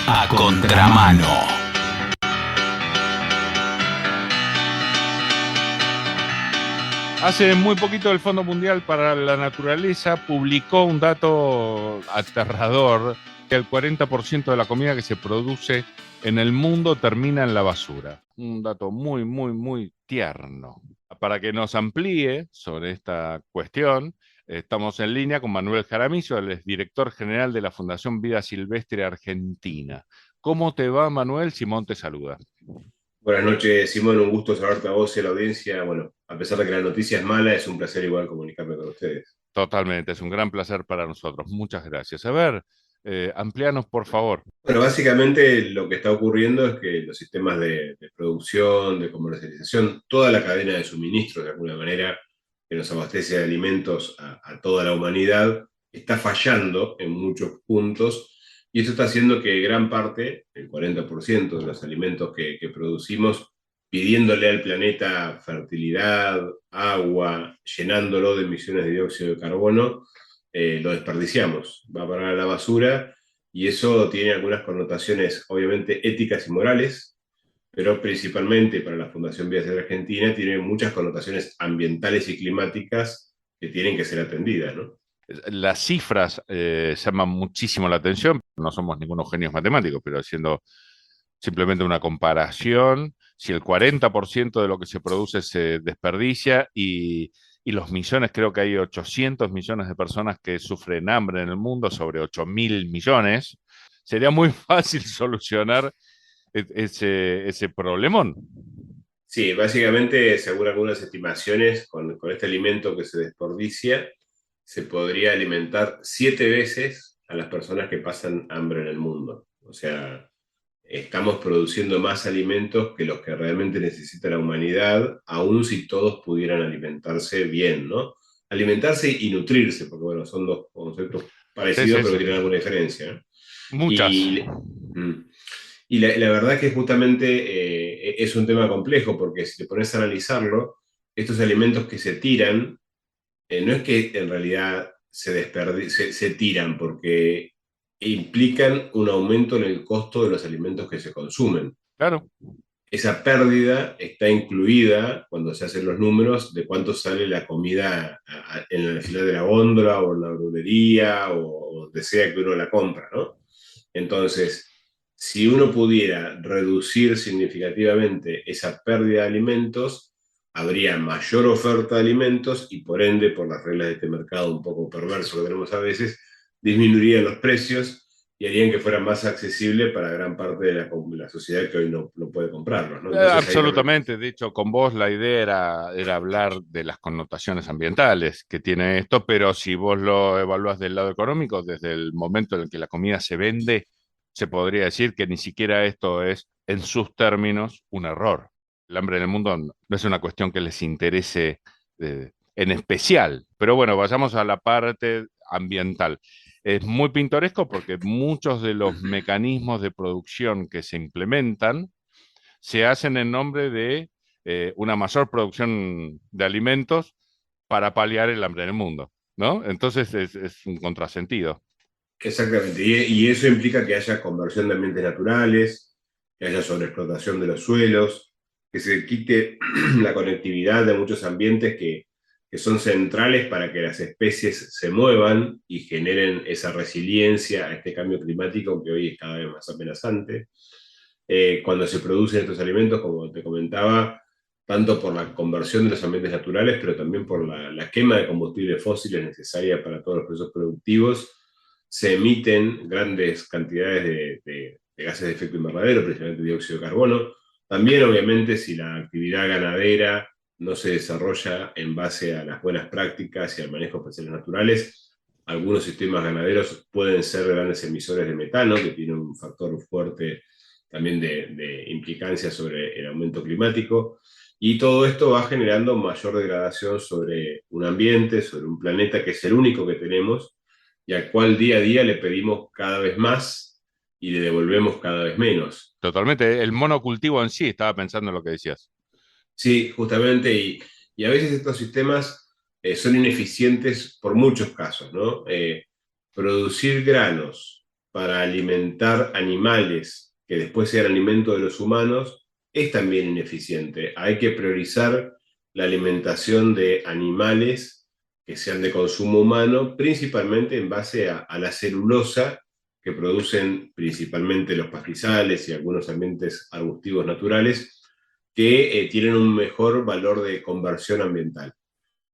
A contramano. Hace muy poquito el Fondo Mundial para la Naturaleza publicó un dato aterrador, que el 40% de la comida que se produce en el mundo termina en la basura. Un dato muy, muy, muy tierno. Para que nos amplíe sobre esta cuestión, estamos en línea con Manuel Jaramillo, el director general de la Fundación Vida Silvestre Argentina. ¿Cómo te va, Manuel? Simón te saluda. Buenas noches, Simón, un gusto saludarte a vos y a la audiencia. Bueno, a pesar de que la noticia es mala, es un placer igual comunicarme con ustedes. Totalmente, es un gran placer para nosotros. Muchas gracias. A ver, amplíanos, por favor. Bueno, básicamente lo que está ocurriendo es que los sistemas de producción, de comercialización, toda la cadena de suministro, de alguna manera, que nos abastece de alimentos a toda la humanidad, está fallando en muchos puntos y eso está haciendo que gran parte, el 40% de los alimentos que producimos, pidiéndole al planeta fertilidad, agua, llenándolo de emisiones de dióxido de carbono, lo desperdiciamos, va a parar a la basura y eso tiene algunas connotaciones obviamente éticas y morales, pero principalmente para la Fundación Vías de la Argentina tiene muchas connotaciones ambientales y climáticas que tienen que ser atendidas, ¿no? Las cifras llaman muchísimo la atención. No somos ningunos genios matemáticos, pero haciendo simplemente una comparación, si el 40% de lo que se produce se desperdicia y los millones, creo que hay 800 millones de personas que sufren hambre en el mundo, sobre 8.000 millones, sería muy fácil solucionar ese problemón. Sí, básicamente, según algunas estimaciones, con este alimento que se desperdicia, se podría alimentar 7 veces a las personas que pasan hambre en el mundo. O sea, estamos produciendo más alimentos que los que realmente necesita la humanidad, aun si todos pudieran alimentarse bien, ¿no? Alimentarse y nutrirse, porque bueno, son dos conceptos Sí, parecidos, sí, pero que sí. tienen alguna diferencia, ¿no? Muchas. Y, mm, y la verdad que justamente es un tema complejo, porque si te pones a analizarlo, estos alimentos que se tiran, no es que en realidad se tiran, porque implican un aumento en el costo de los alimentos que se consumen. Claro. Esa pérdida está incluida cuando se hacen los números de cuánto sale la comida en el final de la góndola o en la verdulería o donde sea que uno la compra, ¿no? Entonces, si uno pudiera reducir significativamente esa pérdida de alimentos, habría mayor oferta de alimentos y por ende, por las reglas de este mercado un poco perverso que tenemos a veces, disminuirían los precios y harían que fuera más accesible para gran parte de la sociedad que hoy no puede comprarlos, ¿no? Entonces ahí también... Absolutamente. De hecho, con vos la idea era hablar de las connotaciones ambientales que tiene esto, pero si vos lo evaluás del lado económico, desde el momento en el que la comida se vende, se podría decir que ni siquiera esto es, en sus términos, un error. El hambre en el mundo no es una cuestión que les interese en especial. Pero bueno, vayamos a la parte ambiental. Es muy pintoresco porque muchos de los mecanismos de producción que se implementan se hacen en nombre de una mayor producción de alimentos para paliar el hambre en el mundo, ¿no? Entonces es un contrasentido. Exactamente, y eso implica que haya conversión de ambientes naturales, que haya sobreexplotación de los suelos, que se quite la conectividad de muchos ambientes que son centrales para que las especies se muevan y generen esa resiliencia a este cambio climático que hoy es cada vez más amenazante. Cuando se producen estos alimentos, como te comentaba, tanto por la conversión de los ambientes naturales, pero también por la quema de combustibles fósiles necesaria para todos los procesos productivos, se emiten grandes cantidades de gases de efecto invernadero, principalmente dióxido de carbono. También, obviamente, si la actividad ganadera no se desarrolla en base a las buenas prácticas y al manejo de espaciales naturales, algunos sistemas ganaderos pueden ser grandes emisores de metano, que tiene un factor fuerte también de implicancia sobre el aumento climático. Y todo esto va generando mayor degradación sobre un ambiente, sobre un planeta que es el único que tenemos y al cual día a día le pedimos cada vez más y le devolvemos cada vez menos. Totalmente. El monocultivo en sí, estaba pensando en lo que decías. Sí, justamente, y a veces estos sistemas son ineficientes por muchos casos, ¿no? Producir granos para alimentar animales que después sean alimento de los humanos es también ineficiente. Hay que priorizar la alimentación de animales que sean de consumo humano, principalmente en base a la celulosa que producen principalmente los pastizales y algunos ambientes arbustivos naturales, que tienen un mejor valor de conversión ambiental.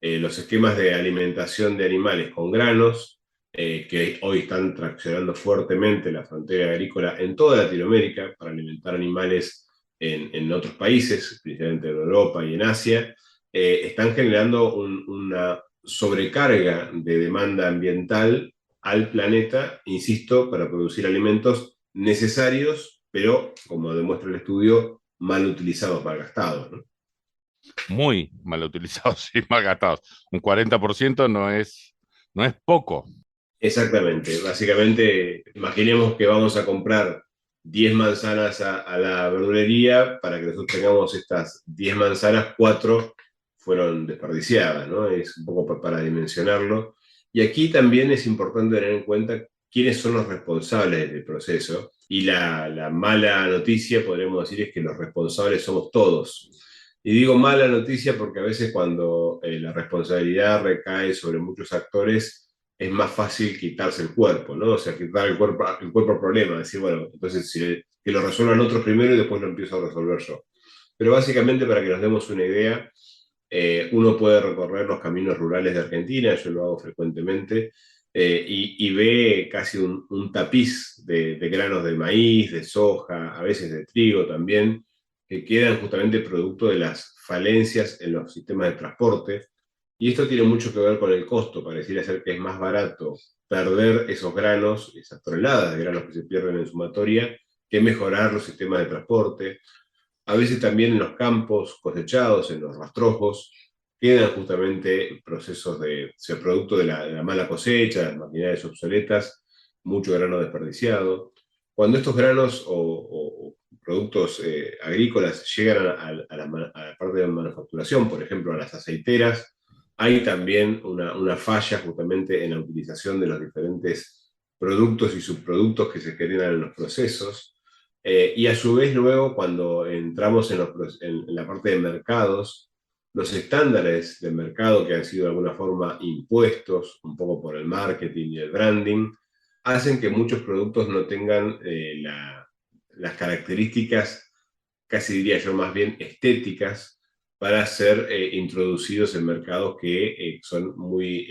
Los esquemas de alimentación de animales con granos, que hoy están traccionando fuertemente la frontera agrícola en toda Latinoamérica para alimentar animales en otros países, principalmente en Europa y en Asia, están generando una sobrecarga de demanda ambiental al planeta, insisto, para producir alimentos necesarios, pero, como demuestra el estudio, mal utilizados, mal gastados, ¿no? Muy mal utilizados y mal gastados. Un 40% no es poco. Exactamente. Básicamente, imaginemos que vamos a comprar 10 manzanas a la verdulería, para que nosotros tengamos estas 10 manzanas, 4 fueron desperdiciadas, ¿no? Es un poco para dimensionarlo. Y aquí también es importante tener en cuenta quiénes son los responsables del proceso. Y la mala noticia, podríamos decir, es que los responsables somos todos. Y digo mala noticia porque a veces cuando la responsabilidad recae sobre muchos actores, es más fácil quitarse el cuerpo, ¿no? O sea, quitar el cuerpo al problema, decir, bueno, entonces que lo resuelvan otros primero y después lo empiezo a resolver yo. Pero básicamente, para que nos demos una idea, uno puede recorrer los caminos rurales de Argentina, yo lo hago frecuentemente, y ve casi un tapiz de granos de maíz, de soja, a veces de trigo también, que quedan justamente producto de las falencias en los sistemas de transporte. Y esto tiene mucho que ver con el costo. Pareciera ser que es más barato perder esos granos, esas toneladas de granos que se pierden en sumatoria, que mejorar los sistemas de transporte. A veces también en los campos cosechados, en los rastrojos, quedan justamente procesos de, o sea, producto de la mala cosecha, las maquinarias obsoletas, mucho grano desperdiciado. Cuando estos granos o productos agrícolas llegan a la parte de manufacturación, por ejemplo, a las aceiteras, hay también una falla justamente en la utilización de los diferentes productos y subproductos que se generan en los procesos. Y a su vez luego, cuando entramos en la parte de mercados, los estándares de mercado que han sido de alguna forma impuestos un poco por el marketing y el branding, hacen que muchos productos no tengan las características, casi diría yo más bien estéticas, para ser introducidos en mercados que son muy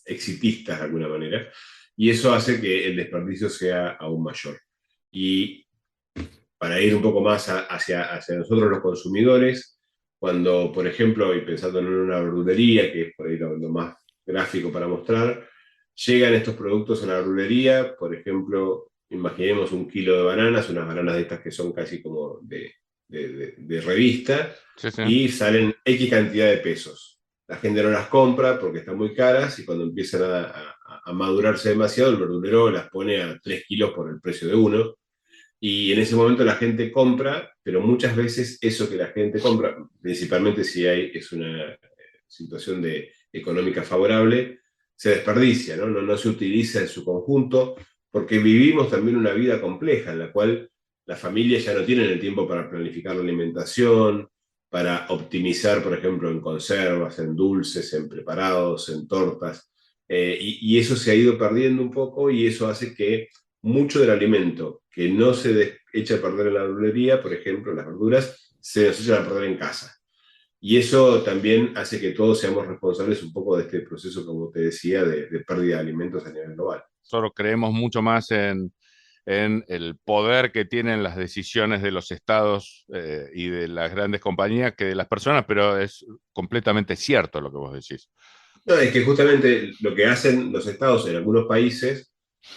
exitistas de alguna manera. Y eso hace que el desperdicio sea aún mayor. Y para ir un poco más hacia nosotros los consumidores, cuando, por ejemplo, y pensando en una verdulería, que es por ahí lo más gráfico para mostrar, llegan estos productos a la verdulería, por ejemplo, imaginemos un kilo de bananas, unas bananas de estas que son casi como de revista, Sí, sí. y salen X cantidad de pesos. La gente no las compra porque están muy caras, y cuando empiezan a madurarse demasiado, el verdulero las pone a 3 kilos por el precio de uno, y en ese momento la gente compra, pero muchas veces eso que la gente compra, principalmente si es una situación económica favorable, se desperdicia, ¿no? No se utiliza en su conjunto, porque vivimos también una vida compleja en la cual las familias ya no tienen el tiempo para planificar la alimentación, para optimizar, por ejemplo, en conservas, en dulces, en preparados, en tortas. Y eso se ha ido perdiendo un poco, y eso hace que mucho del alimento que no se echa a perder en la verdulería, por ejemplo, las verduras, se nos echan a perder en casa. Y eso también hace que todos seamos responsables un poco de este proceso, como te decía, de pérdida de alimentos a nivel global. Nosotros creemos mucho más en el poder que tienen las decisiones de los estados y de las grandes compañías que de las personas, pero es completamente cierto lo que vos decís. No, es que justamente lo que hacen los estados en algunos países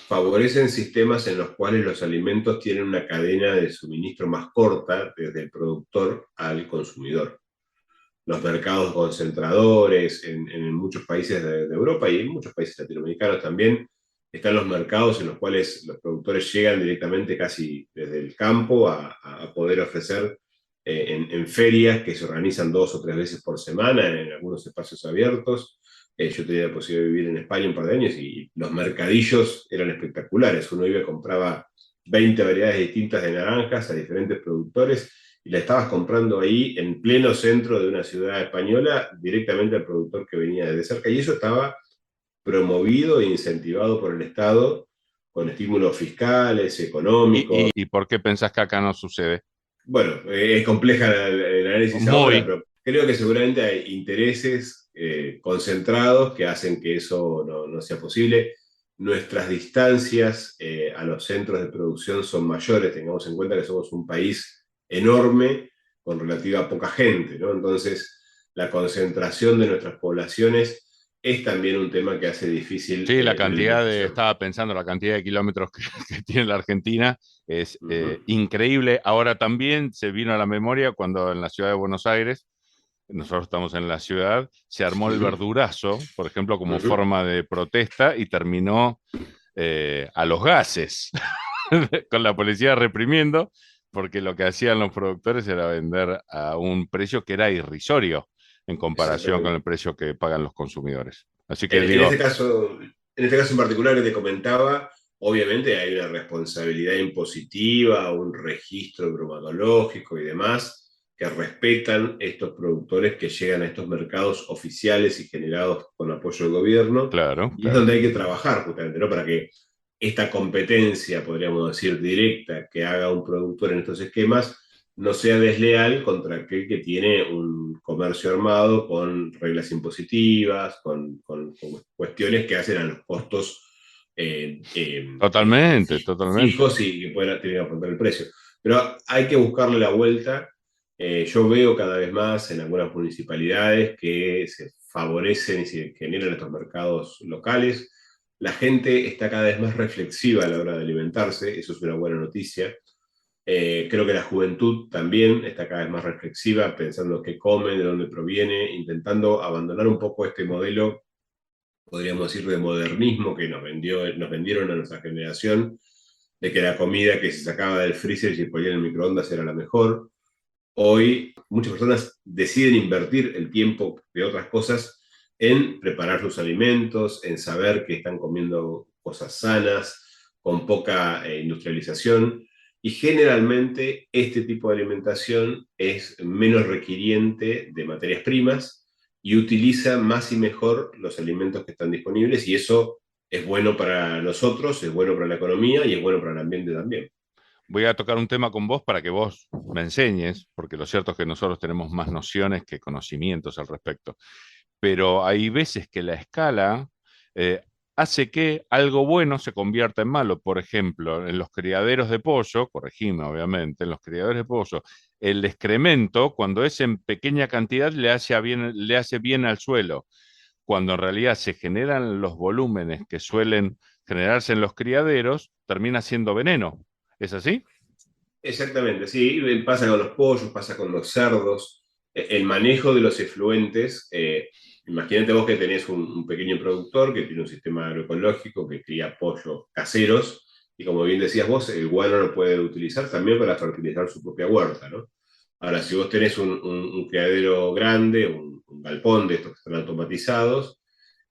favorecen sistemas en los cuales los alimentos tienen una cadena de suministro más corta desde el productor al consumidor. Los mercados concentradores en muchos países de Europa y en muchos países latinoamericanos también, están los mercados en los cuales los productores llegan directamente casi desde el campo a poder ofrecer en ferias que se organizan 2 o 3 veces por semana en algunos espacios abiertos. Yo tenía la posibilidad de vivir en España un par de años y los mercadillos eran espectaculares. Uno iba y compraba 20 variedades distintas de naranjas a diferentes productores y la estabas comprando ahí en pleno centro de una ciudad española directamente al productor que venía desde cerca. Y eso estaba promovido e incentivado por el Estado con estímulos fiscales, económicos. ¿Y por qué pensás que acá no sucede? Bueno, es compleja el análisis ahora, Muy. pero creo que seguramente hay intereses concentrados que hacen que eso no sea posible. Nuestras distancias a los centros de producción son mayores, tengamos en cuenta que somos un país enorme con relativa poca gente, ¿no? Entonces, la concentración de nuestras poblaciones es también un tema que hace difícil Sí, la alimentación. estaba pensando, la cantidad de kilómetros que tiene la Argentina es Uh -huh. increíble. Ahora también se vino a la memoria cuando en la ciudad de Buenos Aires, nosotros estamos en la ciudad, se armó Uh el -huh. verdurazo, por ejemplo, como Uh -huh. forma de protesta y terminó a los gases, con la policía reprimiendo, porque lo que hacían los productores era vender a un precio que era irrisorio en comparación con el Exactamente. precio que pagan los consumidores. Así que En digo, este caso en particular que te comentaba, obviamente hay una responsabilidad impositiva, un registro bromatológico y demás que respetan estos productores que llegan a estos mercados oficiales y generados con apoyo del gobierno. claro, Y es claro. donde hay que trabajar justamente, ¿no? Para que esta competencia, podríamos decir, directa que haga un productor en estos esquemas no sea desleal contra aquel que tiene un comercio armado con reglas impositivas, con cuestiones que hacen a los costos Totalmente, totalmente. fijos y que puedan tener que afrontar el precio. Pero hay que buscarle la vuelta. Yo veo cada vez más en algunas municipalidades que se favorecen y se generan estos mercados locales. La gente está cada vez más reflexiva a la hora de alimentarse, eso es una buena noticia. Creo que la juventud también está cada vez más reflexiva, pensando qué come, de dónde proviene, intentando abandonar un poco este modelo, podríamos decir, de modernismo que nos vendieron a nuestra generación, de que la comida que se sacaba del freezer y se ponía en el microondas era la mejor. Hoy muchas personas deciden invertir el tiempo de otras cosas en preparar sus alimentos, en saber que están comiendo cosas sanas, con poca industrialización. Y generalmente este tipo de alimentación es menos requiriente de materias primas y utiliza más y mejor los alimentos que están disponibles y eso es bueno para nosotros, es bueno para la economía y es bueno para el ambiente también. Voy a tocar un tema con vos para que vos me enseñes, porque lo cierto es que nosotros tenemos más nociones que conocimientos al respecto. Pero hay veces que la escala eh, hace que algo bueno se convierta en malo. Por ejemplo, en los criaderos de pollo, corregime obviamente, en los criaderos de pollo, el excremento, cuando es en pequeña cantidad, le hace bien al suelo. Cuando en realidad se generan los volúmenes que suelen generarse en los criaderos, termina siendo veneno. ¿Es así? Exactamente, sí, pasa con los pollos, pasa con los cerdos. El manejo de los efluentes, imagínate vos que tenés un pequeño productor que tiene un sistema agroecológico que cría pollos caseros y como bien decías vos, el guano lo puede utilizar también para fertilizar su propia huerta, ¿no? Ahora, si vos tenés un criadero grande, un galpón de estos que están automatizados,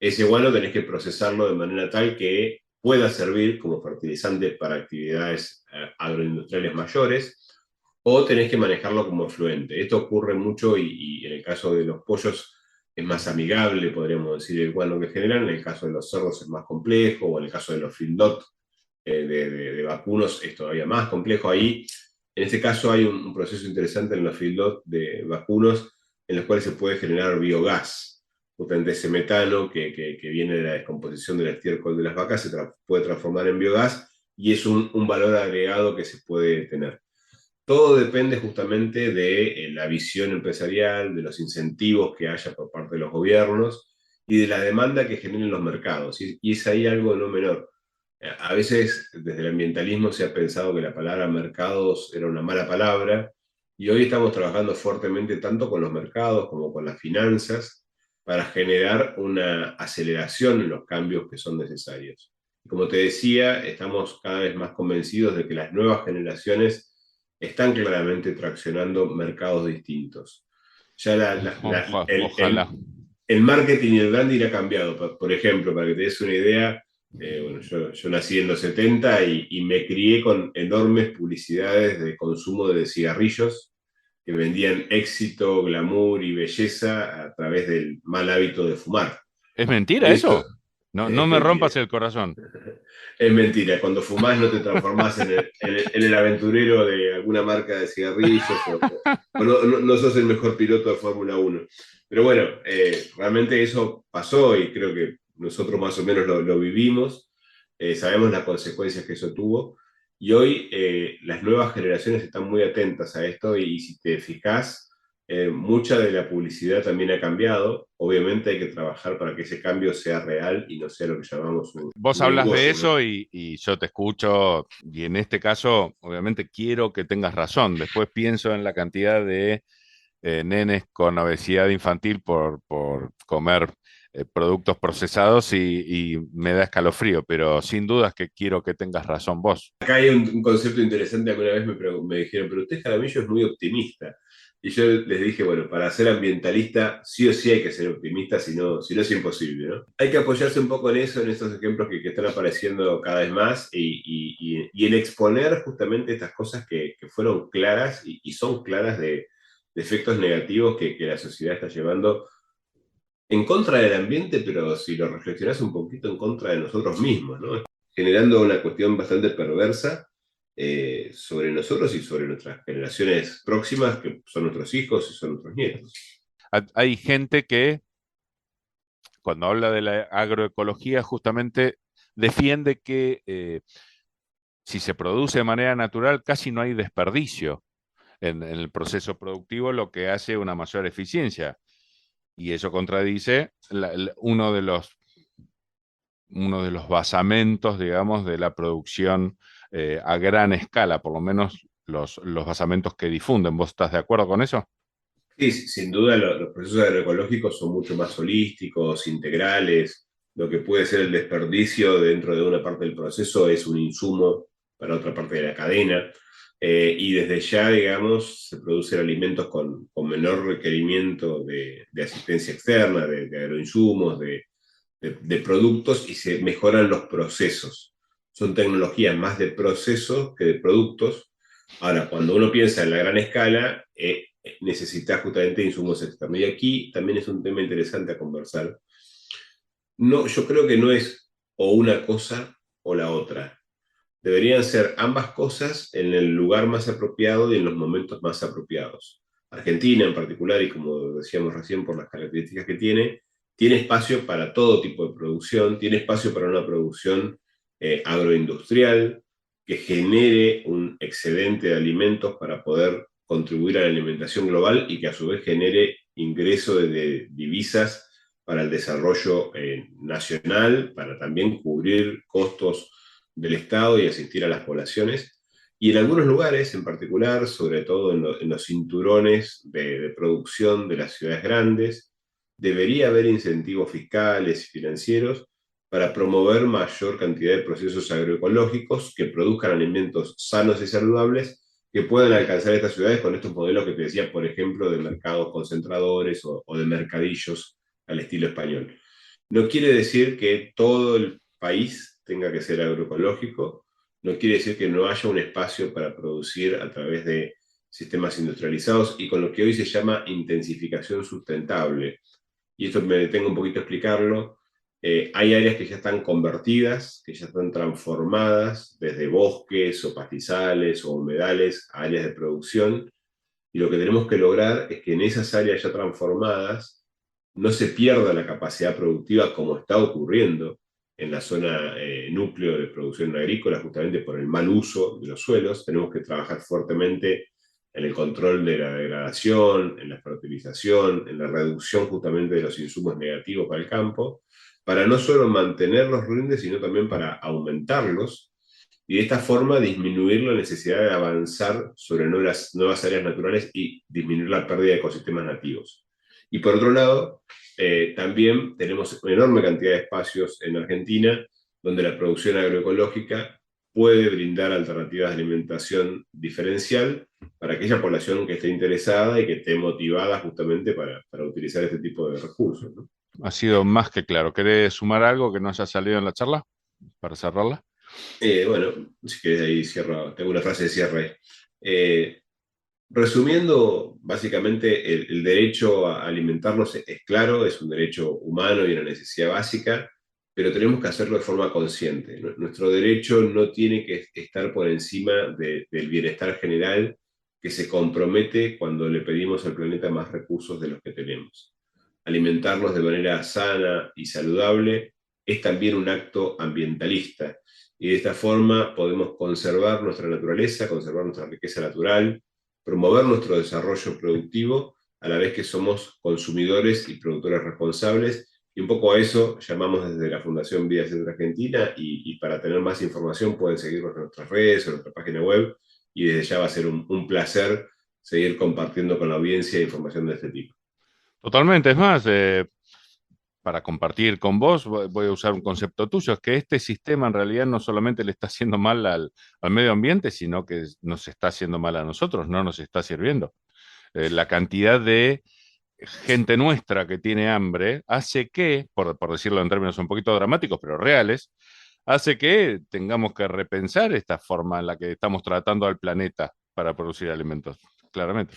ese guano tenés que procesarlo de manera tal que pueda servir como fertilizante para actividades agroindustriales mayores, o tenés que manejarlo como efluente. Esto ocurre mucho y en el caso de los pollos es más amigable, podríamos decir, el guano que generan, en el caso de los cerdos es más complejo, o en el caso de los feedlot de vacunos es todavía más complejo. Ahí, en este caso, hay un proceso interesante en los feedlot de vacunos en los cuales se puede generar biogás. Justamente ese metano que viene de la descomposición del estiércol de las vacas puede transformar en biogás y es un valor agregado que se puede tener. Todo depende justamente de la visión empresarial, de los incentivos que haya por parte de los gobiernos y de la demanda que generen los mercados. Y es ahí algo no menor. A veces desde el ambientalismo se ha pensado que la palabra mercados era una mala palabra y hoy estamos trabajando fuertemente tanto con los mercados como con las finanzas para generar una aceleración en los cambios que son necesarios. Como te decía, estamos cada vez más convencidos de que las nuevas generaciones están claramente traccionando mercados distintos. Ya Ojalá. el marketing y el branding ha cambiado. Por ejemplo, para que te des una idea, bueno, yo nací en los 70 y me crié con enormes publicidades de consumo de cigarrillos que vendían éxito, glamour y belleza a través del mal hábito de fumar. ¿Es mentira Y esto eso? No, no es me mentira. rompas el corazón. Es mentira. Cuando fumás no te transformás en el aventurero de alguna marca de cigarrillos o no sos el mejor piloto de Fórmula 1. Pero bueno, realmente eso pasó y creo que nosotros más o menos lo vivimos. Sabemos las consecuencias que eso tuvo. Y hoy las nuevas generaciones están muy atentas a esto y si te fijas, mucha de la publicidad también ha cambiado. Obviamente hay que trabajar para que ese cambio sea real y no sea lo que llamamos un Vos hablas de greenwashing, ¿no? eso y yo te escucho y en este caso, obviamente quiero que tengas razón. Después pienso en la cantidad de nenes con obesidad infantil por comer productos procesados y me da escalofrío, pero sin dudas que quiero que tengas razón vos. Acá hay un concepto interesante. Alguna vez me dijeron, pero usted Jaramillo es muy optimista. Y yo les dije, bueno, para ser ambientalista sí o sí hay que ser optimista, si no es imposible, ¿no? Hay que apoyarse un poco en eso, en esos ejemplos que están apareciendo cada vez más y en exponer justamente estas cosas que fueron claras y son claras de efectos negativos que la sociedad está llevando en contra del ambiente, pero si lo reflexionás un poquito en contra de nosotros mismos, ¿no? Generando una cuestión bastante perversa sobre nosotros y sobre nuestras generaciones próximas, que son nuestros hijos y son nuestros nietos. Hay gente que cuando habla de la agroecología justamente defiende que si se produce de manera natural casi no hay desperdicio en el proceso productivo, lo que hace una mayor eficiencia. Y eso contradice uno de los basamentos, digamos, de la producción a gran escala, por lo menos los basamentos que difunden. ¿Vos estás de acuerdo con eso? Sí, sin duda los procesos agroecológicos son mucho más holísticos, integrales. Lo que puede ser el desperdicio dentro de una parte del proceso es un insumo para otra parte de la cadena. Y desde ya, digamos, se producen alimentos con menor requerimiento de asistencia externa, de agroinsumos, de productos y se mejoran los procesos. Son tecnologías más de procesos que de productos. Ahora, cuando uno piensa en la gran escala, necesita justamente insumos externos. Y aquí también es un tema interesante a conversar. No, yo creo que no es o una cosa o la otra. Deberían ser ambas cosas en el lugar más apropiado y en los momentos más apropiados. Argentina en particular, y como decíamos recién por las características que tiene espacio para todo tipo de producción, tiene espacio para una producción agroindustrial que genere un excedente de alimentos para poder contribuir a la alimentación global y que a su vez genere ingreso de divisas para el desarrollo nacional, para también cubrir costos del Estado y asistir a las poblaciones. Y en algunos lugares, en particular, sobre todo en los cinturones de producción de las ciudades grandes, debería haber incentivos fiscales y financieros para promover mayor cantidad de procesos agroecológicos que produzcan alimentos sanos y saludables que puedan alcanzar estas ciudades con estos modelos que te decía, por ejemplo, de mercados concentradores o de mercadillos al estilo español. No quiere decir que todo el país tenga que ser agroecológico, no quiere decir que no haya un espacio para producir a través de sistemas industrializados y con lo que hoy se llama intensificación sustentable. Y esto me detengo un poquito a explicarlo. Hay áreas que ya están convertidas, que ya están transformadas desde bosques o pastizales o humedales a áreas de producción. Y lo que tenemos que lograr es que en esas áreas ya transformadas no se pierda la capacidad productiva como está ocurriendo en la zona núcleo de producción agrícola, justamente por el mal uso de los suelos. Tenemos que trabajar fuertemente en el control de la degradación, en la fertilización, en la reducción justamente de los insumos negativos para el campo, para no solo mantener los rindes, sino también para aumentarlos y de esta forma disminuir la necesidad de avanzar sobre nuevas áreas naturales y disminuir la pérdida de ecosistemas nativos. Y por otro lado, también tenemos una enorme cantidad de espacios en Argentina donde la producción agroecológica puede brindar alternativas de alimentación diferencial para aquella población que esté interesada y que esté motivada justamente para utilizar este tipo de recursos, ¿no? ha sido más que claro. ¿Querés sumar algo que no haya salido en la charla para cerrarla? Bueno, si querés ahí cierro, tengo una frase de cierre. Eh, Resumiendo, básicamente el derecho a alimentarnos es claro, es un derecho humano y una necesidad básica, pero tenemos que hacerlo de forma consciente. Nuestro derecho no tiene que estar por encima del bienestar general que se compromete cuando le pedimos al planeta más recursos de los que tenemos. Alimentarnos de manera sana y saludable es también un acto ambientalista, y de esta forma podemos conservar nuestra naturaleza, conservar nuestra riqueza natural, promover nuestro desarrollo productivo, a la vez que somos consumidores y productores responsables. Y un poco a eso llamamos desde la Fundación Vida Centro Argentina, y para tener más información pueden seguirnos en nuestras redes o en nuestra página web, y desde ya va a ser un placer seguir compartiendo con la audiencia información de este tipo. Totalmente, es más, para compartir con vos, voy a usar un concepto tuyo, es que este sistema en realidad no solamente le está haciendo mal al medio ambiente, sino que nos está haciendo mal a nosotros, no nos está sirviendo. La cantidad de gente nuestra que tiene hambre hace que, por decirlo en términos un poquito dramáticos, pero reales, hace que tengamos que repensar esta forma en la que estamos tratando al planeta para producir alimentos, claramente.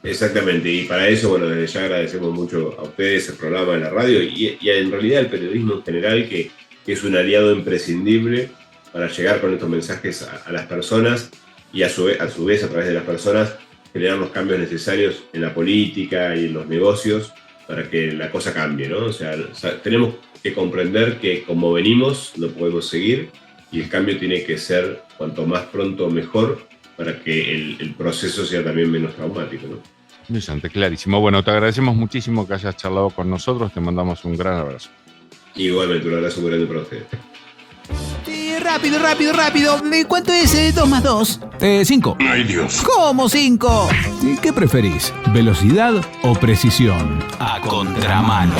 Exactamente, y para eso, bueno, desde ya agradecemos mucho a ustedes el programa de la radio y en realidad el periodismo en general, que es un aliado imprescindible para llegar con estos mensajes a las personas, y a su vez a través de las personas generar los cambios necesarios en la política y en los negocios para que la cosa cambie, ¿no? O sea, tenemos que comprender que como venimos no podemos seguir, y el cambio tiene que ser cuanto más pronto mejor, para que el proceso sea también menos traumático, ¿no? Brillante, clarísimo. Bueno, te agradecemos muchísimo que hayas charlado con nosotros, te mandamos un gran abrazo. Igualmente, un abrazo muy grande para ustedes. Sí, rápido. ¿Cuánto es 2 más 2? 5. ¡Ay, Dios! ¿Cómo 5? ¿Qué preferís? ¿Velocidad o precisión? A contramano.